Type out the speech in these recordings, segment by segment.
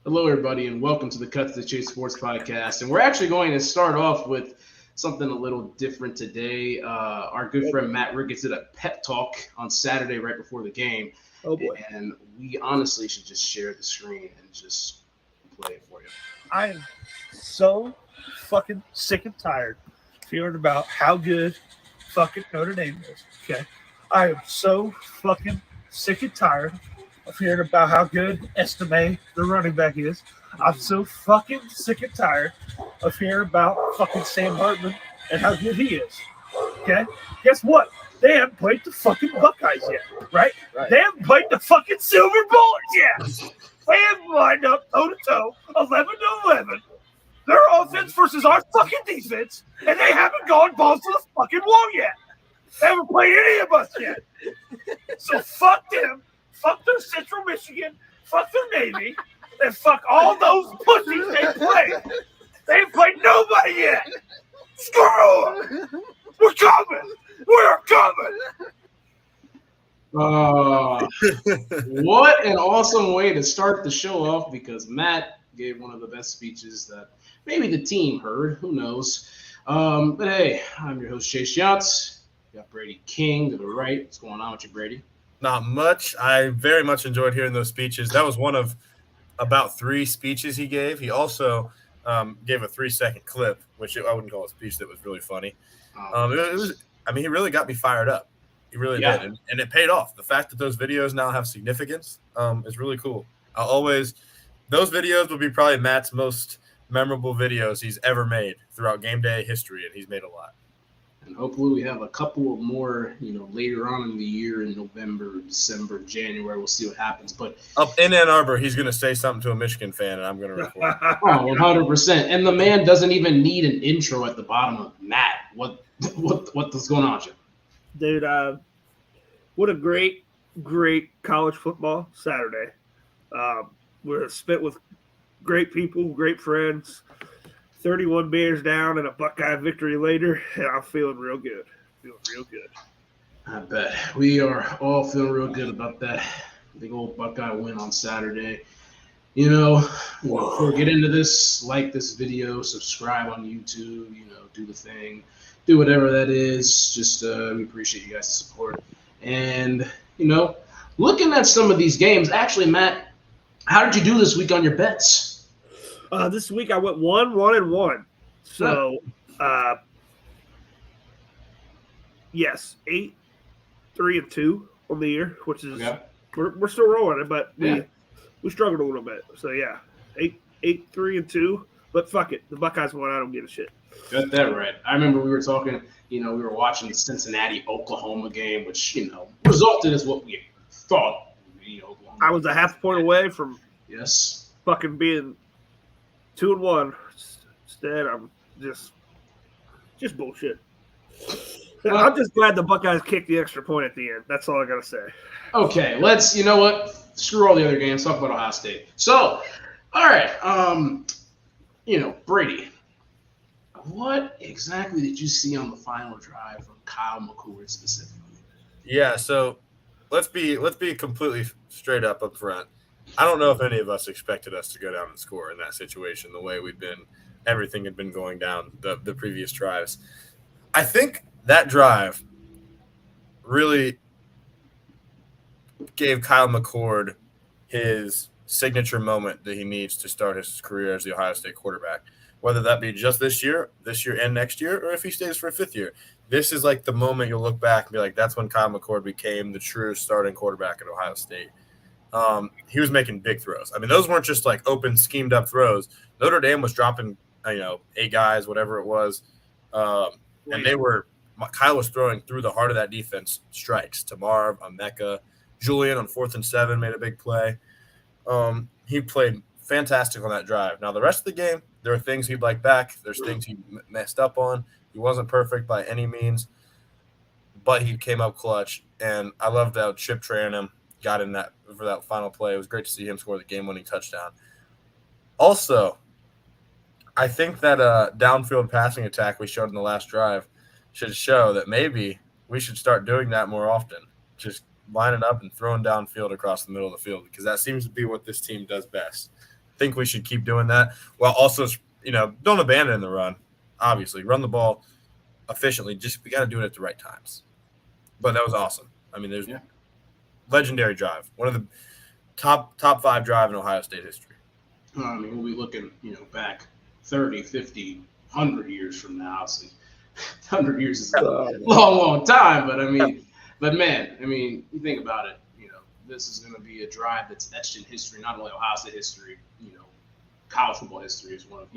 Hello, everybody, and welcome to the Cut to the Chase Sports Podcast. And we're actually going to start off with something a little different today. Our good friend Matt Ricketts did a pep talk on Saturday right before the game. Oh boy. And we honestly should just share the screen and just play it for you. I am so fucking sick and tired of hearing about how good fucking Notre Dame is. Okay. I am so fucking sick and tired of hearing about how good Estime, the running back, is. I'm so fucking sick and tired of hearing about fucking Sam Hartman and how good he is. Okay? Guess what? They haven't played the fucking Buckeyes yet, right? They haven't played the fucking Silver Bullets yet. They haven't lined up toe-to-toe, 11-11. Their offense versus our fucking defense, and they haven't gone balls to the fucking wall yet. They haven't played any of us yet. So fuck them. Fuck their Central Michigan. Fuck their Navy. And fuck all those pussies they play. They ain't played nobody yet. Screw them. We're coming. We're coming. What an awesome way to start the show off, because Matt gave one of the best speeches that maybe the team heard. Who knows? But hey, I'm your host, Chase Yachts. We got Brady King to the right. What's going on with you, Brady? Not much. I very much enjoyed hearing those speeches. That was one of about 3 speeches he gave. He also gave a 3-second clip, which I wouldn't call a speech, that was really funny. He really got me fired up. He really did. And it paid off. The fact that those videos now have significance is really cool. Those videos will be probably Matt's most memorable videos he's ever made throughout game day history, and he's made a lot. And hopefully we have a couple of more, later on in the year in November, December, January. We'll see what happens. But up in Ann Arbor, he's going to say something to a Michigan fan, and I'm going to record. 100%. And the man doesn't even need an intro at the bottom of Matt. What's going on, Jim? Dude, what a great college football Saturday. We're spent with great people, great friends. 31 bears down and a Buckeye victory later, and I'm feeling real good. I bet. We are all feeling real good about that big old Buckeye win on Saturday. Before we get into this, like this video, subscribe on YouTube, do the thing, do whatever that is. Just we appreciate you guys' support. And, looking at some of these games, actually, Matt, how did you do this week on your bets? This week I went 1-1-1. So, yes, 8-3-2 on the year, which is we're still rolling it, but we struggled a little bit. So yeah, 8-3-2. But fuck it, the Buckeyes won. I don't give a shit. Got that right. I remember we were talking. We were watching the Cincinnati-Oklahoma game, which resulted as what we thought. Oklahoma. I was a half point away from fucking being 2-1. Instead, I'm just bullshit. I'm just glad the Buckeyes kicked the extra point at the end. That's all I gotta say. Okay, let's. You know what? Screw all the other games. Talk about Ohio State. So, all right. Brady. What exactly did you see on the final drive from Kyle McCord specifically? Yeah. So, let's be completely straight up front. I don't know if any of us expected us to go down and score in that situation the way everything had been going down the previous drives. I think that drive really gave Kyle McCord his signature moment that he needs to start his career as the Ohio State quarterback, whether that be just this year and next year, or if he stays for a 5th year. This is like the moment you'll look back and be like, that's when Kyle McCord became the true starting quarterback at Ohio State. He was making big throws. I mean, those weren't just like open, schemed up throws. Notre Dame was dropping, 8 guys, whatever it was. And Kyle was throwing through the heart of that defense strikes to Marv, Emeka. Julian on 4th and 7 made a big play. He played fantastic on that drive. Now, the rest of the game, there are things he'd like back. There's things he messed up on. He wasn't perfect by any means, but he came up clutch. And I loved how Chip Trayanum got in that for that final play. It was great to see him score the game-winning touchdown. Also, I think that downfield passing attack we showed in the last drive should show that maybe we should start doing that more often. Just lining up and throwing downfield across the middle of the field, because that seems to be what this team does best. think we should keep doing that while also, don't abandon the run. Obviously, run the ball efficiently. Just we got to do it at the right times. But that was awesome. I mean, there's legendary drive, one of the top 5 drive in Ohio State history. I mean, we'll be looking, back 30, 50, 100 years from now. Obviously, 100 years is a long time. But man, you think about it. This is going to be a drive that's etched in history, not only Ohio State history, college football history is one of,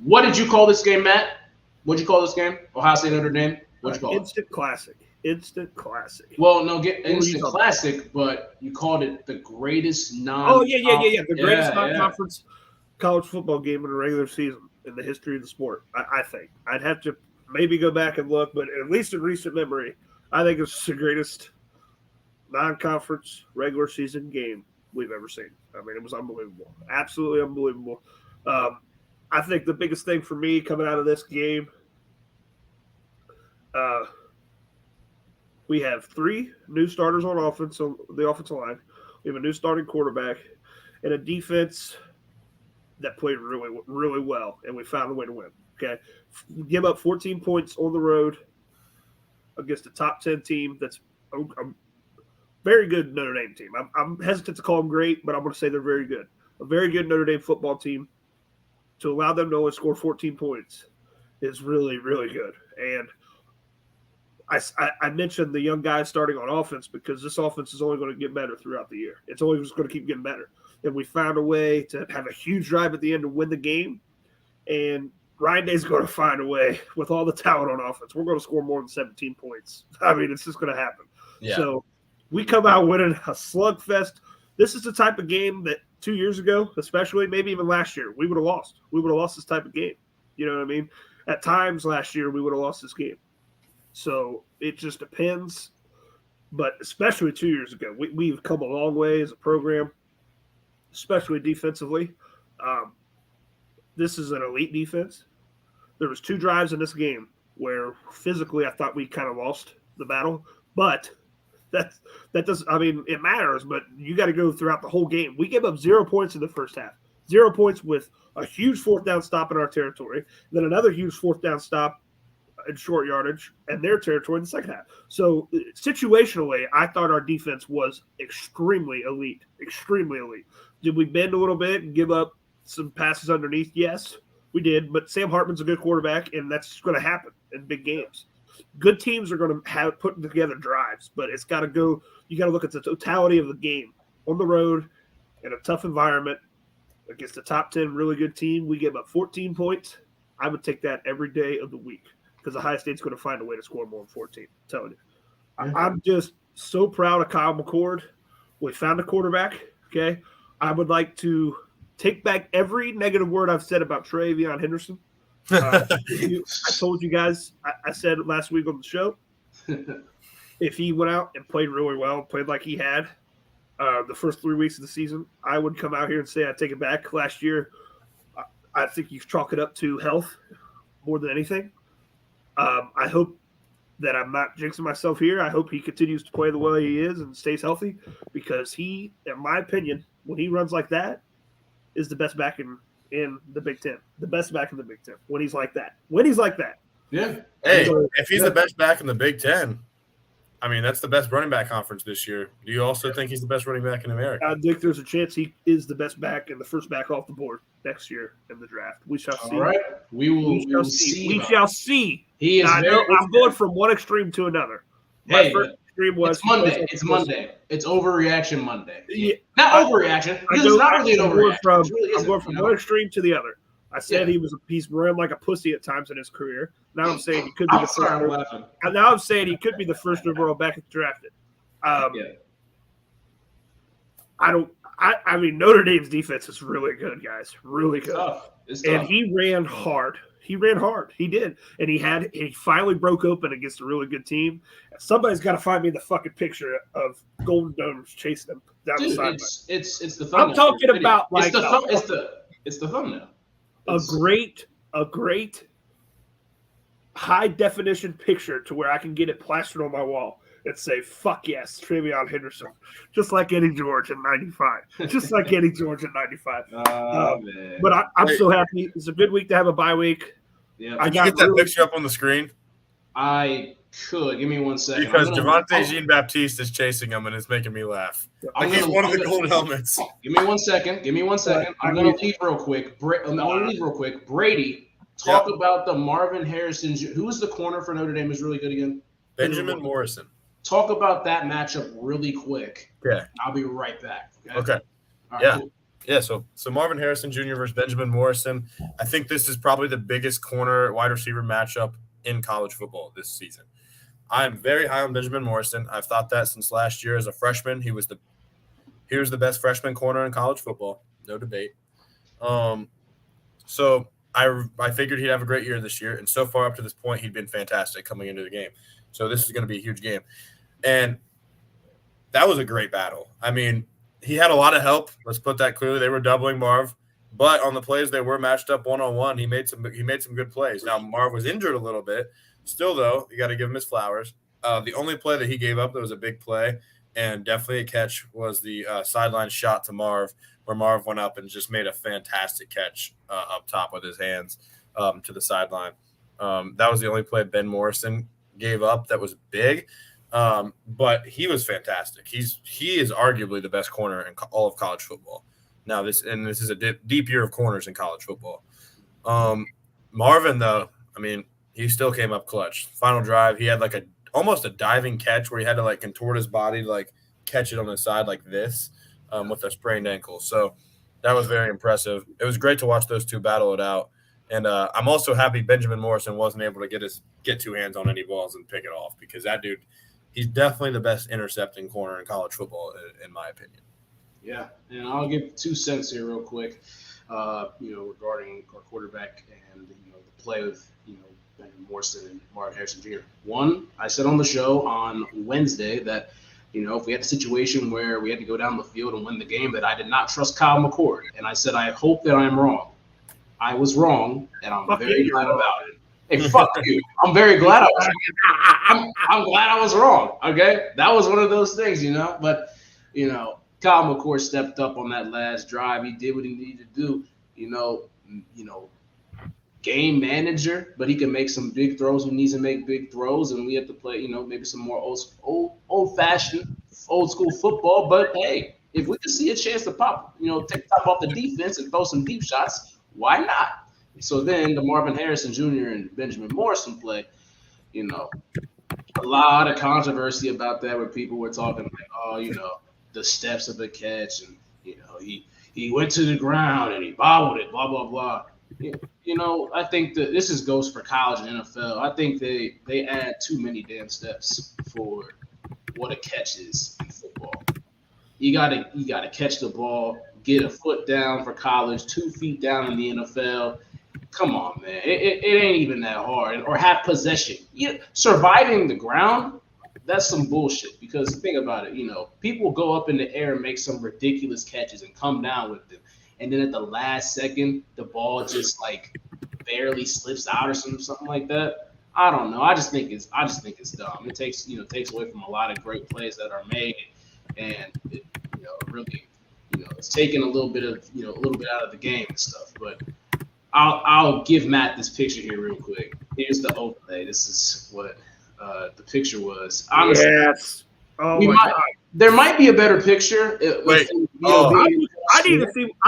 What did you call this game, Matt? What'd you call this game? Ohio State Notre Dame? What'd you call Instant classic. Instant classic. Well, no, instant classic, but you called it the greatest non. Oh yeah. The greatest non-conference college football game in a regular season in the history of the sport. I think I'd have to maybe go back and look, but at least in recent memory, I think it's the greatest non-conference regular season game we've ever seen. I mean, it was unbelievable, absolutely unbelievable. I think the biggest thing for me coming out of this game, we have 3 new starters on offense, on the offensive line. We have a new starting quarterback and a defense that played really, really well, and we found a way to win. Okay, give up 14 points on the road against a top 10 team that's a very good Notre Dame team. I'm hesitant to call them great, but I'm going to say they're very good. A very good Notre Dame football team. To allow them to only score 14 points is really, really good. And I mentioned the young guys starting on offense because this offense is only going to get better throughout the year. It's only just going to keep getting better. And we found a way to have a huge drive at the end to win the game. And Ryan Day's going to find a way with all the talent on offense. We're going to score more than 17 points. I mean, it's just going to happen. Yeah. So we come out winning a slugfest. This is the type of game that 2 years ago, especially maybe even last year, we would have lost. We would have lost this type of game. You know what I mean? At times last year, we would have lost this game. So it just depends. But especially 2 years ago, we've come a long way as a program, especially defensively. This is an elite defense. There was 2 drives in this game where physically I thought we kind of lost the battle. But that doesn't – I mean, it matters, but you got to go throughout the whole game. We gave up 0 points in the first half. 0 points with a huge 4th down stop in our territory, then another huge 4th down stop in short yardage and their territory in the second half. So situationally, I thought our defense was extremely elite. Did we bend a little bit and give up some passes underneath? Yes, we did. But Sam Hartman's a good quarterback, and that's going to happen in big games. Good teams are going to have putting together drives, but it's got to go. You got to look at the totality of the game on the road in a tough environment against a top 10 really good team. We give up 14 points. I would take that every day of the week because Ohio State's going to find a way to score more than 14. I'm telling you. I'm just so proud of Kyle McCord. We found a quarterback. Okay. I would like to take back every negative word I've said about TreVeyon Henderson. I told you guys, I said it last week on the show. If he went out and played really well, played like he had the first 3 weeks of the season, I would come out here and say I take it back. Last year, I think you chalk it up to health more than anything. I hope that I'm not jinxing myself here. I hope he continues to play the way he is and stays healthy because he, in my opinion, when he runs like that, is the best back in the Big Ten. The best back in the Big Ten when he's like that. Yeah. Hey, if he's the best back in the Big Ten, I mean, that's the best running back conference this year. Do you also think he's the best running back in America? I think there's a chance he is the best back and the first back off the board next year in the draft. We shall see. All right. We will see. We shall see. He is I'm going from one extreme to another. My first extreme was it's Monday. It's overreaction Monday. Yeah. Not overreaction. It's not really an overreaction. I'm going from one extreme to the other. I said he's ran like a pussy at times in his career. Now I'm saying he could be the first. Now I'm saying he could be the first overall back drafted. I mean, Notre Dame's defense is really good, guys. Really good. It's tough. And he ran hard. He did. And he finally broke open against a really good team. Somebody's got to find me the fucking picture of Golden Domes chasing him down the sideline. It's the thumbnail. I'm talking about like it's the thumbnail. A great high definition picture to where I can get it plastered on my wall. and say, fuck yes, Travion Henderson. Just like Eddie George in 95. Just like Eddie George in 95. Man. But I'm so happy. It's a good week to have a bye week. Yeah. Can you get that picture up on the screen? I could. Give me 1 second. Because Javonte Jean-Baptiste is chasing him, and it's making me laugh. He's one of the gold helmets. Give me 1 second. I'm going to leave real quick. Brady, talk about the Marvin Harrison. Who is the corner for Notre Dame is really good again? Benjamin Morrison. Talk about that matchup really quick. Yeah. I'll be right back. Okay. All right, cool. Yeah, so Marvin Harrison Jr. versus Benjamin Morrison. I think this is probably the biggest corner wide receiver matchup in college football this season. I'm very high on Benjamin Morrison. I've thought that since last year as a freshman. He was the best freshman corner in college football, no debate. So I figured he'd have a great year this year, and so far up to this point, he'd been fantastic coming into the game. So this is going to be a huge game, and that was a great battle. I mean, he had a lot of help. Let's put that clearly. They were doubling Marv. But on the plays they were matched up one-on-one, he made some good plays. Now, Marv was injured a little bit. Still, though, you got to give him his flowers. The only play that he gave up that was a big play and definitely a catch was the sideline shot to Marv, where Marv went up and just made a fantastic catch up top with his hands to the sideline. That was the only play Ben Morrison gave up that was big, but he was fantastic. He is arguably the best corner in all of college football. Now, this is a deep year of corners in college football. Marvin, though, I mean, he still came up clutch. Final drive, he had like almost a diving catch where he had to like contort his body to like catch it on the side like this with a sprained ankle. So that was very impressive. It was great to watch those two battle it out. And I'm also happy Benjamin Morrison wasn't able to get two hands on any balls and pick it off, because that dude, he's definitely the best intercepting corner in college football, in my opinion. Yeah, and I'll give 2 cents here real quick, regarding our quarterback and, the play of, Benjamin Morrison and Marvin Harrison Jr. One, I said on the show on Wednesday that, if we had a situation where we had to go down the field and win the game, that I did not trust Kyle McCord. And I said, I hope that I'm wrong. I was wrong, and I'm very glad about it. Hey, fuck you. I'm very glad I was wrong. I'm glad I was wrong, okay? That was one of those things, But, Kyle McCord stepped up on that last drive. He did what he needed to do. Game manager, but he can make some big throws when he needs to make big throws, and we have to play, maybe some more old-fashioned, old-school football. But, hey, if we can see a chance to pop, take the top off the defense and throw some deep shots, why not? So then the Marvin Harrison Jr. and Benjamin Morrison play, a lot of controversy about that, where people were talking like, the steps of the catch, and he went to the ground and he bobbled it, blah blah blah. I think that this goes for college and NFL. I think they add too many damn steps for what a catch is in football. You gotta catch the ball, get a foot down for college, 2 feet down in the NFL. Come on, man, it ain't even that hard. Or have possession. Surviving the ground. That's some bullshit, because think about it, people go up in the air and make some ridiculous catches and come down with them. And then at the last second, the ball just like barely slips out or something like that. I don't know. I just think it's dumb. It takes away from a lot of great plays that are made, and it, really, it's taking a little bit out of the game and stuff. But I'll give Matt this picture here real quick. Here's the overlay. This is what the picture was. Honestly, yes. Oh my God. There might be a better picture. I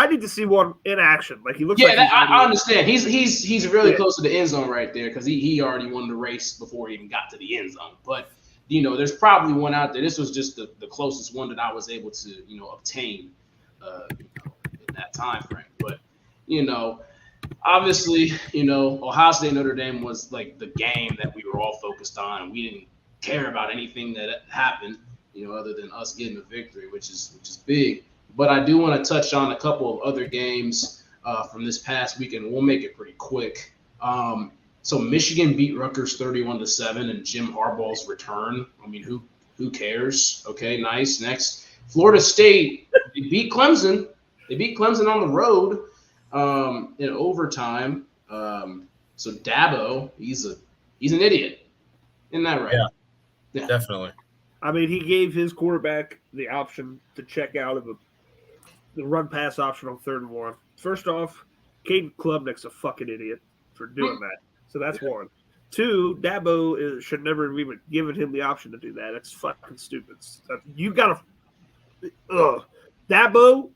need to see one in action. Like he looks. Yeah, like I understand. He's really close to the end zone right there, because he already won the race before he even got to the end zone. But there's probably one out there. This was just the closest one that I was able to obtain in that time frame. But obviously, Ohio State Notre Dame was like the game that we were all focused on. We didn't care about anything that happened, other than us getting a victory, which is big. But I do want to touch on a couple of other games from this past weekend. We'll make it pretty quick. So Michigan beat Rutgers 31-7, and Jim Harbaugh's return. I mean, who cares? Okay, nice. Next, Florida State, they beat Clemson. They beat Clemson on the road in overtime. So Dabo, he's an idiot. Isn't that right? Yeah. Definitely. I mean, he gave his quarterback the option to check out of the run pass option on 3rd and 1. First off, Caden Klubnik's a fucking idiot for doing that. So that's one. 2, Dabo should never have even given him the option to do that. That's fucking stupid. You got to – Dabo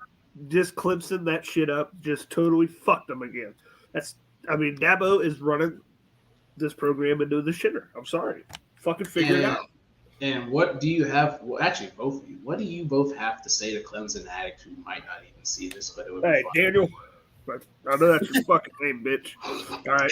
just Clemson that shit up, just totally fucked them again. Dabo is running this program into the shitter. I'm sorry. Fucking figure it out. And what do you have? Well, actually, both of you. What do you both have to say to Clemson addicts who might not even see this? But it would hey, be Daniel, I know that's your fucking name, bitch. All right,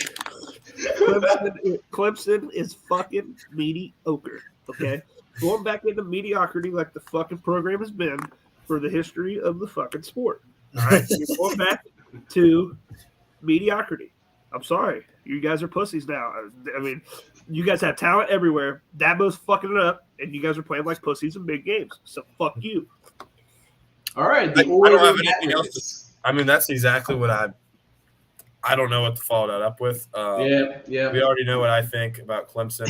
Clemson is fucking mediocre. Okay, going back into mediocrity like the fucking program has been for the history of the fucking sport. All right, you're going back to mediocrity. I'm sorry, you guys are pussies now. I mean. You guys have talent everywhere. Dabo's fucking it up, and you guys are playing like pussies in big games. So fuck you. All right. I don't have anything else. I mean, that's exactly what I don't know what to follow that up with. Yeah. We already know what I think about Clemson,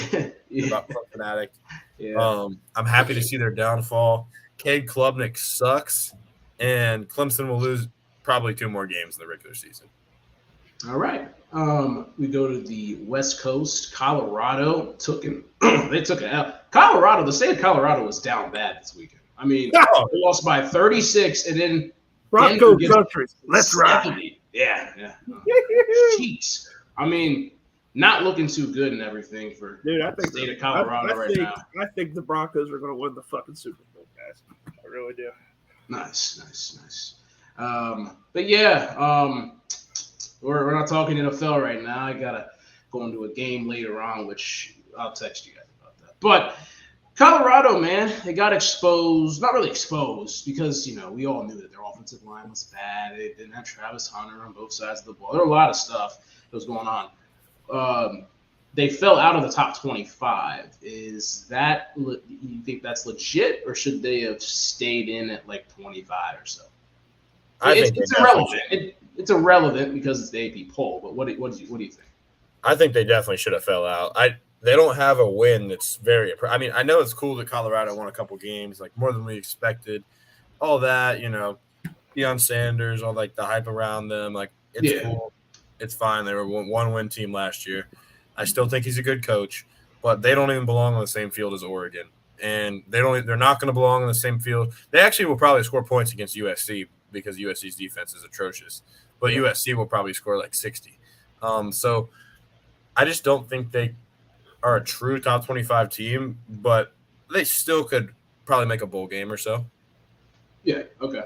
about Clemson Addict. Yeah. I'm happy to see their downfall. Cade Klubnik sucks, and Clemson will lose probably 2 more games in the regular season. All right. We go to the West Coast. Colorado they took an L. Colorado, the state of Colorado was down bad this weekend. I mean, they lost by 36, and then Bronco country. Let's ride. Yeah. Jeez. I mean, not looking too good and everything for the state of Colorado right now. I think the Broncos are going to win the fucking Super Bowl, guys. I really do. Nice. But yeah, we're not talking NFL right now. I gotta go into a game later on, which I'll text you guys about that. But Colorado, man, they got exposed. Not really exposed because we all knew that their offensive line was bad. They didn't have Travis Hunter on both sides of the ball. There were a lot of stuff that was going on. They fell out of the top 25. Is that you think that's legit, or should they have stayed in at like 25 or so? It's irrelevant. It's irrelevant because it's the AP poll. But what do you think? I think they definitely should have fell out. They don't have a win that's very. I mean, I know it's cool that Colorado won a couple games, like more than we expected. All that, Deion Sanders, all like the hype around them, like it's cool. It's fine. They were a 1-win team last year. I still think he's a good coach, but they don't even belong on the same field as Oregon, and they're not going to belong on the same field. They actually will probably score points against USC because USC's defense is atrocious. But USC will probably score like 60. So I just don't think they are a true top 25 team, but they still could probably make a bowl game or so. Yeah. Okay.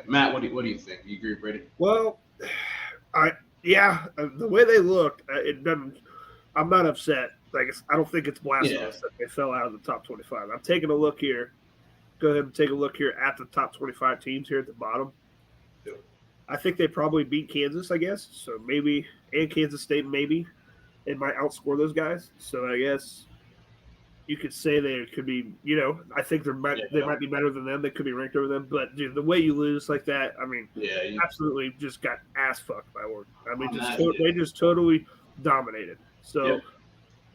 Matt, what do you think? You agree, Brady? Well, the way they looked, it doesn't. I'm not upset. Like I don't think it's blasphemous that they fell out of the top 25. I'm taking a look here. Go ahead and take a look here at the top 25 teams here at the bottom. I think they probably beat Kansas, I guess. So maybe, and Kansas State, maybe. It might outscore those guys. So I guess you could say they could be, I think they might be better than them. They could be ranked over them. But, dude, the way you lose like that, I mean, absolutely just got ass fucked by Oregon. I mean, they just totally dominated. So,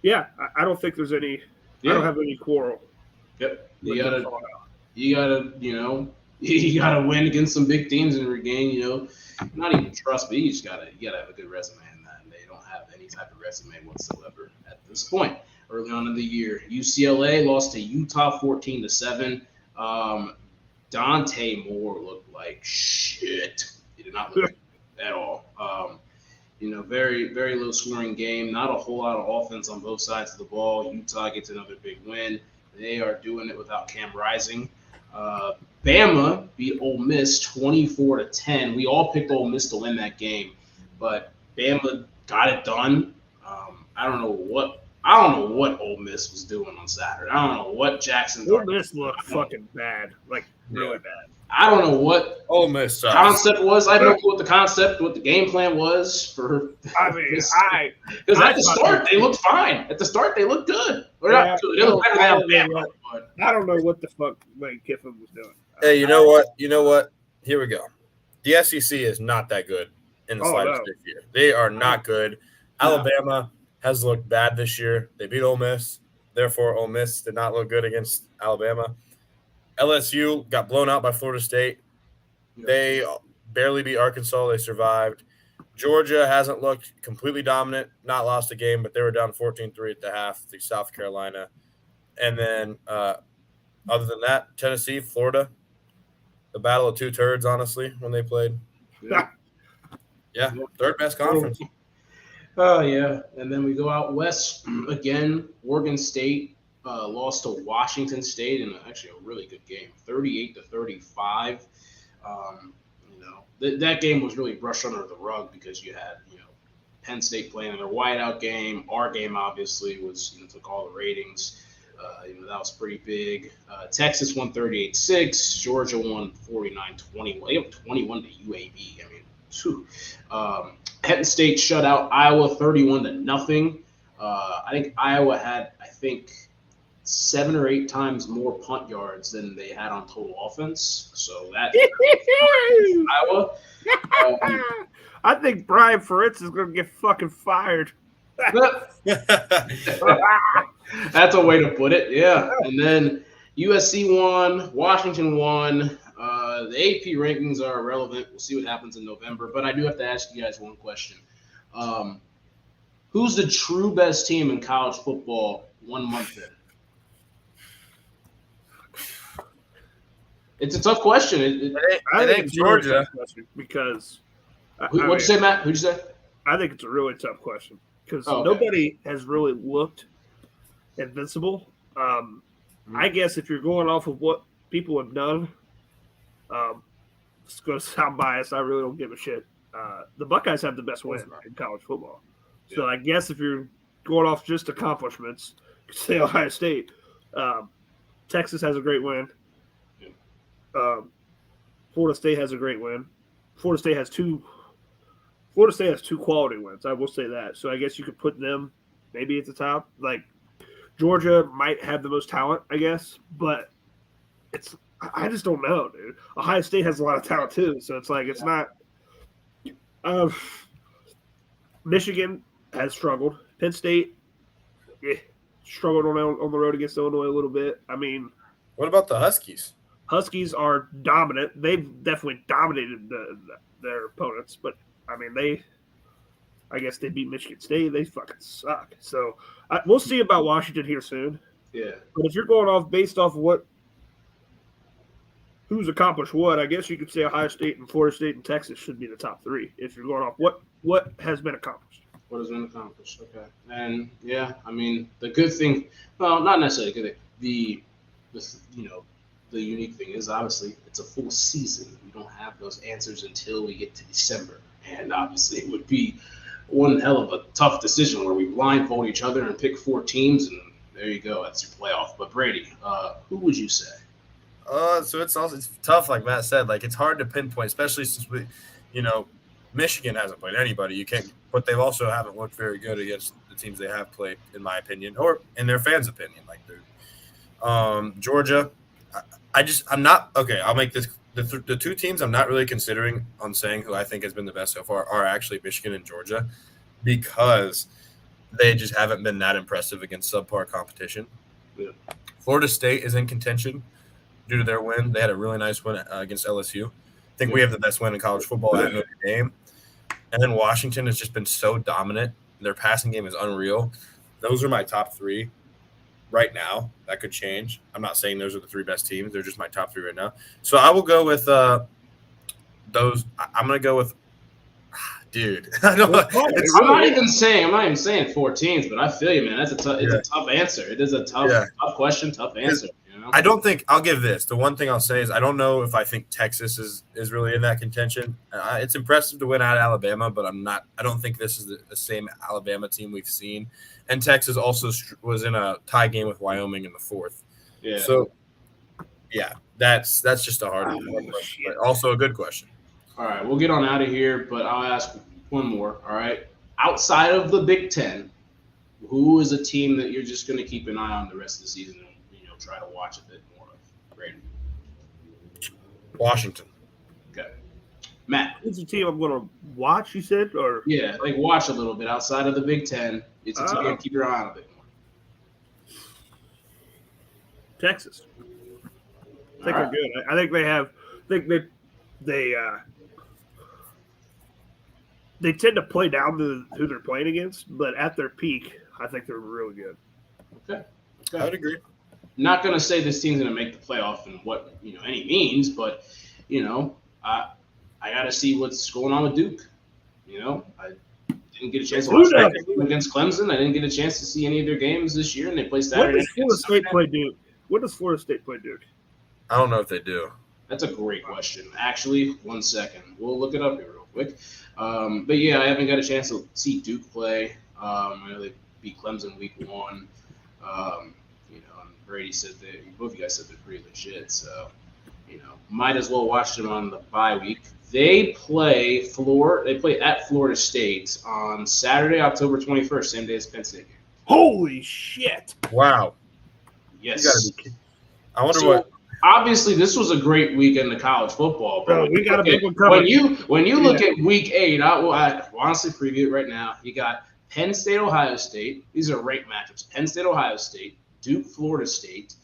I don't think there's any I don't have any quarrel. Yep. You gotta win against some big teams and regain, not even trust, but you gotta have a good resume in that. And they don't have any type of resume whatsoever at this point. Early on in the year, UCLA lost to Utah 14-7. Dante Moore looked like shit. He did not look good at all. Very, very low scoring game. Not a whole lot of offense on both sides of the ball. Utah gets another big win. They are doing it without Cam Rising. Bama beat Ole Miss 24-10. We all picked Ole Miss to win that game, but Bama got it done. I don't know what Ole Miss was doing on Saturday. I don't know what Jackson. Ole Miss looked fucking bad, like really bad. I don't know what Ole Miss concept was. I don't know what the game plan was for. I mean, because at the start they looked fine. At the start they looked good. I don't know what the fuck Lane Kiffin was doing. Hey, you know what? Here we go. The SEC is not that good in the slightest this year. They are not good. Alabama has looked bad this year. They beat Ole Miss. Therefore, Ole Miss did not look good against Alabama. LSU got blown out by Florida State. They barely beat Arkansas. They survived. Georgia hasn't looked completely dominant, not lost a game, but they were down 14-3 at the half to South Carolina. And then other than that, Tennessee, Florida, the battle of two turds, honestly, when they played. Yeah, third best conference. Oh, yeah. And then we go out west again. Oregon State lost to Washington State in actually a really good game, 38-35. That game was really brushed under the rug because you had, Penn State playing in their whiteout game. Our game obviously was, took all the ratings. That was pretty big. Texas won 38-6. Georgia won 49-21. They have 21 to UAB. Penn State shut out Iowa 31-0. I think Iowa had, 7 or 8 times more punt yards than they had on total offense. So that Iowa. I think Brian Fritz is going to get fucking fired. That's a way to put it. Yeah. And then USC won, Washington won. The AP rankings are irrelevant. We'll see what happens in November. But I do have to ask you guys one question. Who's the true best team in college football 1 month in? It's a tough question. I think Georgia. Because what'd you say, Matt? Who'd you say? I think it's a really tough question because nobody has really looked invincible. I guess if you're going off of what people have done, it's going to sound biased. I really don't give a shit. The Buckeyes have the best win in college football. So I guess if you're going off just accomplishments, say Ohio State. Texas has a great win. Florida State has a great win. Florida State has two quality wins. I will say that. So I guess you could put them maybe at the top. Like Georgia might have the most talent, I guess, but I just don't know, dude. Ohio State has a lot of talent too, so it's like it's not. Michigan has struggled. Penn State struggled on the road against Illinois a little bit. I mean, what about the Huskies? Huskies are dominant. They've definitely dominated their opponents, but I mean, I guess they beat Michigan State. They fucking suck. So we'll see about Washington here soon. Yeah. But if you're going based off who's accomplished what, I guess you could say Ohio State and Florida State and Texas should be the top 3 if you're going off what has been accomplished. What has been accomplished? Okay. And yeah, I mean, the good thing, well, not necessarily a good thing. The unique thing is obviously it's a full season. We don't have those answers until we get to December. And obviously it would be one hell of a tough decision where we blindfold each other and pick 4 teams, and there you go. That's your playoff. But Brady, who would you say? So it's tough, like Matt said. Like it's hard to pinpoint, especially since Michigan hasn't played anybody. You can't, but they also haven't looked very good against the teams they have played, in my opinion, or in their fans' opinion. Like Georgia, I'm not okay. I'll make this the 2 teams I'm not really considering on saying who I think has been the best so far are actually Michigan and Georgia, because they just haven't been that impressive against subpar competition. Yeah. Florida State is in contention due to their win. They had a really nice win against LSU. I think we have the best win in college football at Notre Dame. And then Washington has just been so dominant. Their passing game is unreal. Those are my top 3 right now. That could change. I'm not saying those are the 3 best teams. They're just my top 3 right now. So I will go with those. I'm going to go with dude. I'm not even saying 4 teams, but I feel you, man. That's a tough answer. It is a tough question, tough answer. I don't think I'll give this. The one thing I'll say is I don't know if I think Texas is really in that contention. It's impressive to win out of Alabama, but I don't think this is the same Alabama team we've seen. And Texas also was in a tie game with Wyoming in the 4th. Yeah. So, yeah, that's just a hard question, but also a good question. All right, we'll get on out of here, but I'll ask one more. All right, outside of the Big Ten, who is a team that you're just going to keep an eye on the rest of the season and try to watch a bit more of? Great. Washington. Okay. Matt. It's a team I'm going to watch, you said? Or yeah, like watch a little bit outside of the Big Ten. It's a team you keep your eye on a bit more. Texas. I think they're good. I think they have. I think they tend to play down to who they're playing against, but at their peak, I think they're really good. Okay. I would agree. Not going to say this team's going to make the playoff in what any means, but I got to see what's going on with Duke. I didn't get a chance to watch that game against Clemson. I didn't get a chance to see any of their games this year, and they play Saturday. When does Florida State play Duke? When does Florida State play Duke? I don't know if they do. That's a great question. Actually, 1 second. We'll look it up here real quick. But yeah, I haven't got a chance to see Duke play. I know they beat Clemson week 1. And Brady said both of you guys said they're pretty legit. So, might as well watch them on the bye week. They play at Florida State on Saturday, October 21st, same day as Penn State game. Holy shit! Wow. Yes. You gotta be kidding. I wonder what. Obviously, this was a great weekend of college football, bro. We got a big one coming. When you look at Week 8, I honestly preview it right now. You got Penn State, Ohio State. These are ranked matchups. Penn State, Ohio State, Duke, Florida State,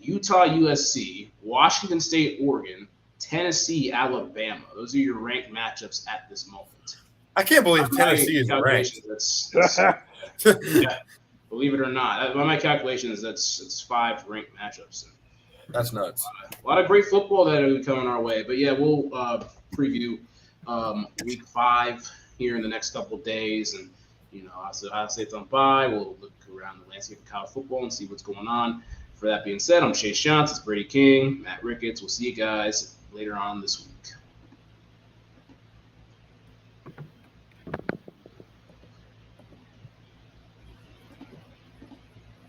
Utah, USC, Washington State, Oregon, Tennessee, Alabama. Those are your ranked matchups at this moment. I can't believe Tennessee is ranked. Yeah, believe it or not, by my calculations, it's 5 ranked matchups. That's nuts. A lot of great football that will be coming our way. But yeah, we'll preview Week 5 here in the next couple of days, and Ohio State's on bye. We'll look around the landscape of college football and see what's going on. For that being said, I'm Chase Shantz. It's Brady King, Matt Ricketts. We'll see you guys later on this week.